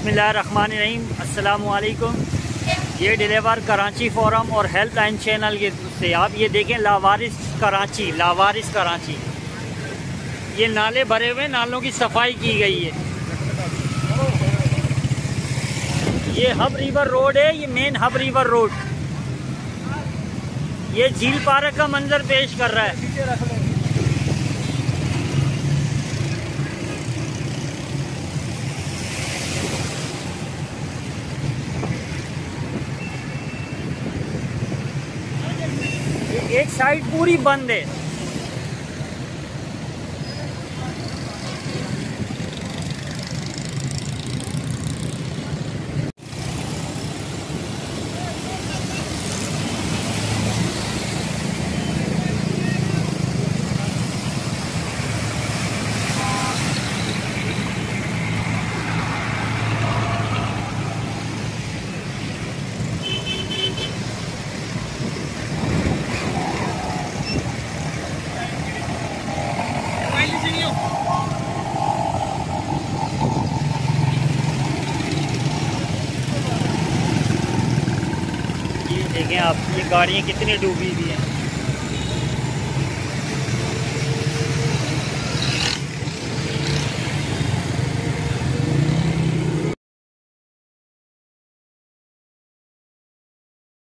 बिस्मिल्लाहिर्रहमानिर्रहीम, अस्सलामुअलैकुम। ये डिलीवर कराची फोरम और हेल्प लाइन चैनल के से आप ये देखें, लावारिस कराची। ये नाले भरे हुए, नालों की सफाई की गई है। ये हब रिवर रोड है, ये मेन हब रिवर रोड। ये झील पार्क का मंजर पेश कर रहा है। एक साइड पूरी बंद है। देखें आप, ये गाड़ियाँ कितनी डूबी हुई हैं।